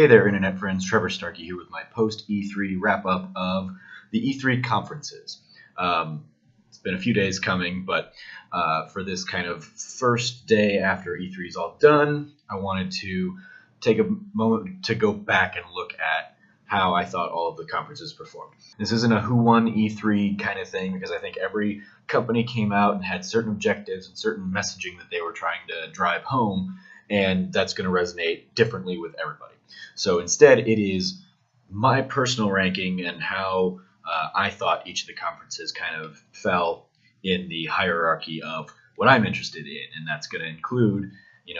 Hey there, Internet friends. Trevor Starkey here with my post-E3 wrap-up of the E3 conferences. It's been a few days coming, but for this kind of first day after E3 is all done, I wanted to take a moment to go back and look at how I thought all of the conferences performed. This isn't a who won E3 kind of thing, because I think every company came out and had certain objectives and certain messaging that they were trying to drive home, and that's going to resonate differently with everybody. So instead, it is my personal ranking and how I thought each of the conferences kind of fell in the hierarchy of what I'm interested in, and that's going to include,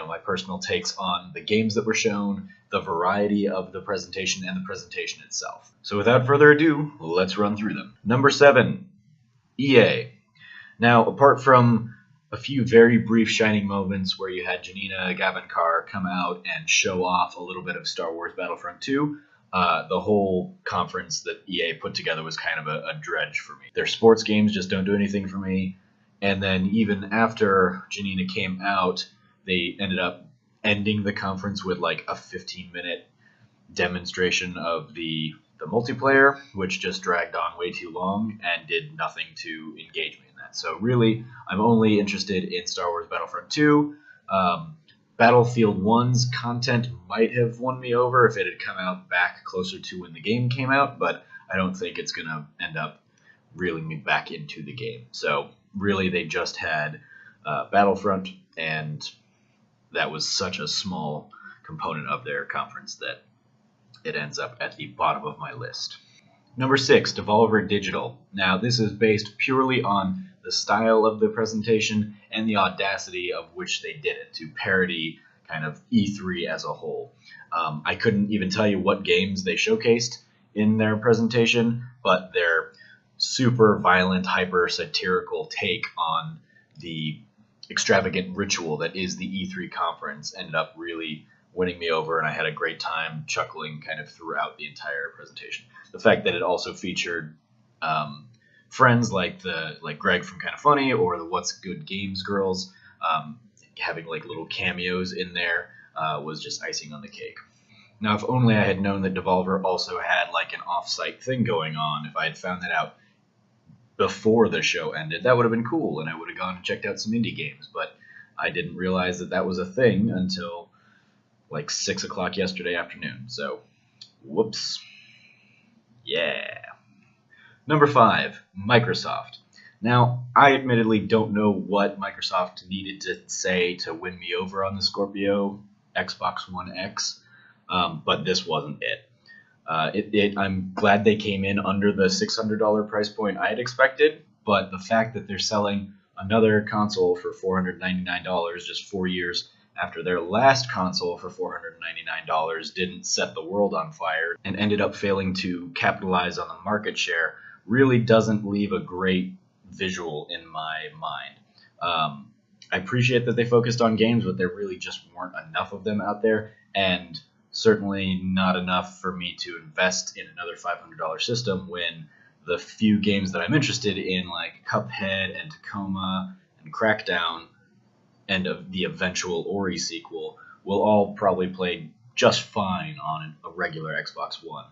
my personal takes on the games that were shown, the variety of the presentation, and the presentation itself. So without further ado, let's run through them. Number 7, EA. Now, apart from a few very brief shining moments where you had Janina Gavankar come out and show off a little bit of Star Wars Battlefront 2, the whole conference that EA put together was kind of a dredge for me. Their sports games just don't do anything for me. And then even after Janina came out, they ended up ending the conference with like a 15-minute demonstration of the multiplayer, which just dragged on way too long and did nothing to engage me in that. So really, I'm only interested in Star Wars Battlefront 2. Battlefield 1's content might have won me over if it had come out back closer to when the game came out, but I don't think it's going to end up reeling me back into the game. So really, they just had Battlefront, and that was such a small component of their conference that it ends up at the bottom of my list. Number 6, Devolver Digital. Now, this is based purely on the style of the presentation and the audacity of which they did it to parody kind of E3 as a whole. I couldn't even tell you what games they showcased in their presentation, but their super violent, hyper satirical take on the extravagant ritual that is the E3 conference ended up really winning me over, and I had a great time chuckling kind of throughout the entire presentation. The fact that it also featured friends like Greg from Kinda Funny or the What's Good Games girls, having like little cameos in there was just icing on the cake. Now, if only I had known that Devolver also had like an off-site thing going on, if I had found that out before the show ended, that would have been cool, and I would have gone and checked out some indie games, but I didn't realize that that was a thing until like 6 o'clock yesterday afternoon, so whoops. Yeah. Number 5, Microsoft. Now, I admittedly don't know what Microsoft needed to say to win me over on the Scorpio Xbox One X, but this wasn't it. I'm glad they came in under the $600 price point I had expected, but the fact that they're selling another console for $499 just 4 years after their last console for $499 didn't set the world on fire and ended up failing to capitalize on the market share really doesn't leave a great visual in my mind. I appreciate that they focused on games, but there really just weren't enough of them out there, and certainly not enough for me to invest in another $500 system when the few games that I'm interested in, like Cuphead and Tacoma and Crackdown and the eventual Ori sequel, will all probably play just fine on a regular Xbox One.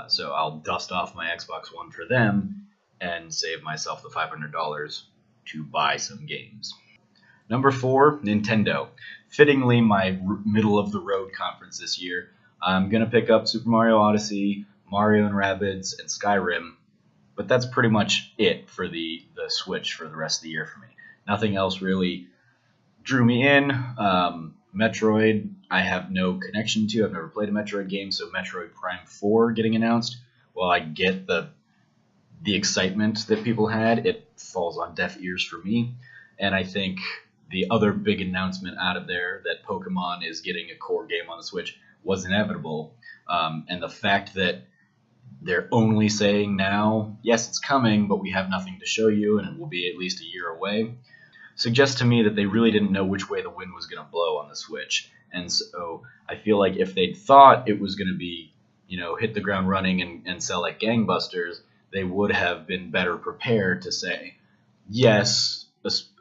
So I'll dust off my Xbox One for them and save myself the $500 to buy some games. Number 4, Nintendo. Fittingly, my middle-of-the-road conference this year. I'm going to pick up Super Mario Odyssey, Mario & Rabbids, and Skyrim, but that's pretty much it for the Switch for the rest of the year for me. Nothing else really drew me in. Metroid, I have no connection to. I've never played a Metroid game, so Metroid Prime 4 getting announced, while I get the excitement that people had, it falls on deaf ears for me. And I think the other big announcement out of there, that Pokemon is getting a core game on the Switch, was inevitable. And the fact that they're only saying now, yes, it's coming, but we have nothing to show you, and it will be at least a year away, suggests to me that they really didn't know which way the wind was going to blow on the Switch. And so I feel like if they'd thought it was going to be, hit the ground running and sell like gangbusters, they would have been better prepared to say, yes,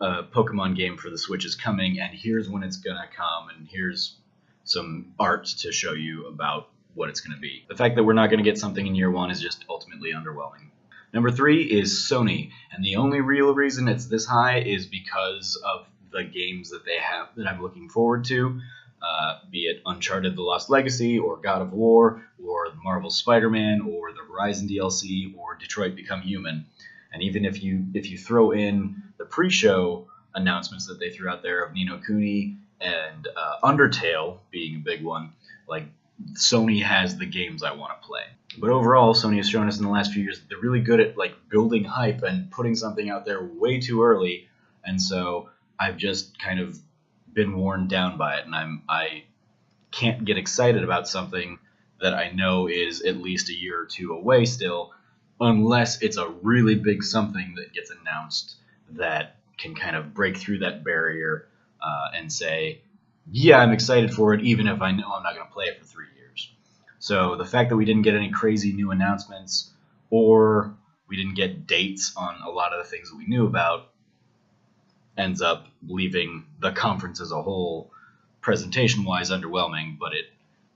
a Pokemon game for the Switch is coming, and here's when it's going to come, and here's some art to show you about what it's going to be. The fact that we're not going to get something in year one is just ultimately underwhelming. Number 3 is Sony, and the only real reason it's this high is because of the games that they have that I'm looking forward to, be it Uncharted: The Lost Legacy, or God of War, or the Marvel Spider-Man, or the Horizon DLC, or Detroit: Become Human. And even if you throw in the pre-show announcements that they threw out there of Ni no Kuni and Undertale being a big one, like, Sony has the games I want to play. But overall, Sony has shown us in the last few years that they're really good at building hype and putting something out there way too early, and so I've just kind of been worn down by it, and I can't get excited about something that I know is at least a year or two away still, unless it's a really big something that gets announced that can kind of break through that barrier and say, yeah, I'm excited for it, even if I know I'm not going to play it for 3 years. So the fact that we didn't get any crazy new announcements, or we didn't get dates on a lot of the things that we knew about, ends up leaving the conference as a whole, presentation-wise, underwhelming, but it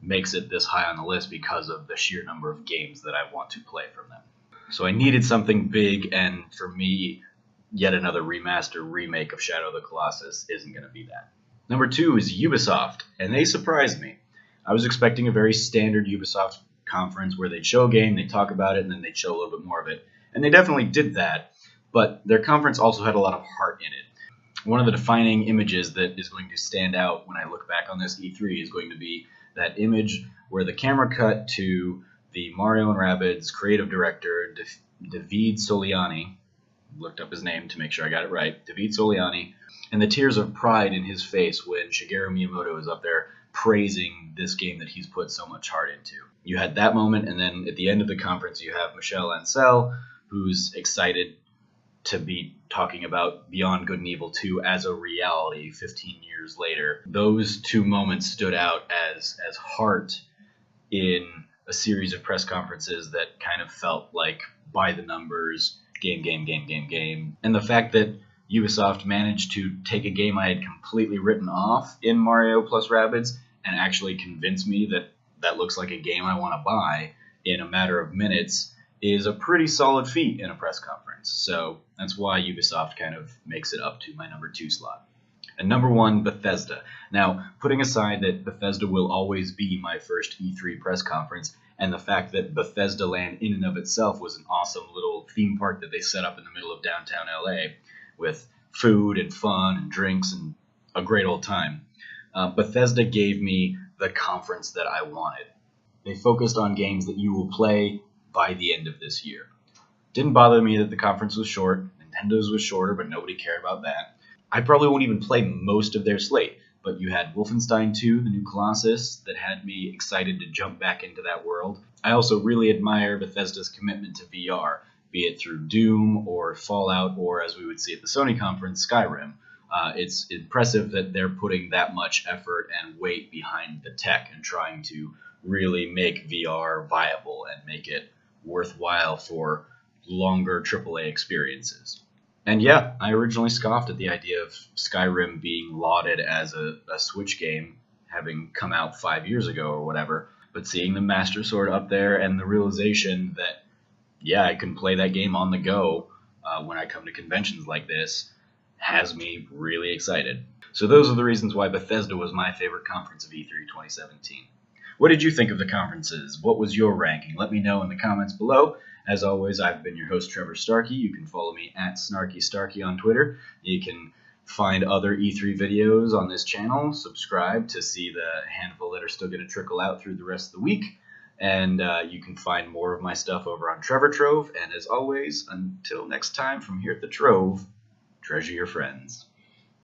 makes it this high on the list because of the sheer number of games that I want to play from them. So I needed something big, and for me, yet another remaster remake of Shadow of the Colossus isn't going to be that. Number 2 is Ubisoft, and they surprised me. I was expecting a very standard Ubisoft conference where they'd show a game, they'd talk about it, and then they'd show a little bit more of it. And they definitely did that, but their conference also had a lot of heart in it. One of the defining images that is going to stand out when I look back on this E3 is going to be that image where the camera cut to the Mario and Rabbids creative director, David Soliani, looked up his name to make sure I got it right, David Soliani, and the tears of pride in his face when Shigeru Miyamoto is up there praising this game that he's put so much heart into. You had that moment, and then at the end of the conference you have Michel Ancel, who's excited to be talking about Beyond Good and Evil 2 as a reality 15 years later. Those two moments stood out as heart in a series of press conferences that kind of felt like by the numbers, game. And the fact that Ubisoft managed to take a game I had completely written off in Mario plus Rabbids and actually convince me that that looks like a game I want to buy in a matter of minutes is a pretty solid feat in a press conference. So that's why Ubisoft kind of makes it up to my number 2 slot. And number 1, Bethesda. Now, putting aside that Bethesda will always be my first E3 press conference, and the fact that Bethesda Land in and of itself was an awesome little theme park that they set up in the middle of downtown LA with food and fun and drinks and a great old time, Bethesda gave me the conference that I wanted. They focused on games that you will play by the end of this year. Didn't bother me that the conference was short. Nintendo's was shorter, but nobody cared about that. I probably won't even play most of their slate, but you had Wolfenstein 2, the new Colossus, that had me excited to jump back into that world. I also really admire Bethesda's commitment to VR, be it through Doom or Fallout, or as we would see at the Sony conference, Skyrim. It's impressive that they're putting that much effort and weight behind the tech and trying to really make VR viable and make it worthwhile for longer AAA experiences. And yeah, I originally scoffed at the idea of Skyrim being lauded as a Switch game, having come out 5 years ago or whatever, but seeing the Master Sword up there and the realization that, yeah, I can play that game on the go when I come to conventions like this has me really excited. So those are the reasons why Bethesda was my favorite conference of E3 2017. What did you think of the conferences? What was your ranking? Let me know in the comments below. As always, I've been your host, Trevor Starkey. You can follow me at SnarkyStarkey on Twitter. You can find other E3 videos on this channel. Subscribe to see the handful that are still going to trickle out through the rest of the week. And you can find more of my stuff over on Trevor Trove. And as always, until next time from here at the Trove, treasure your friends.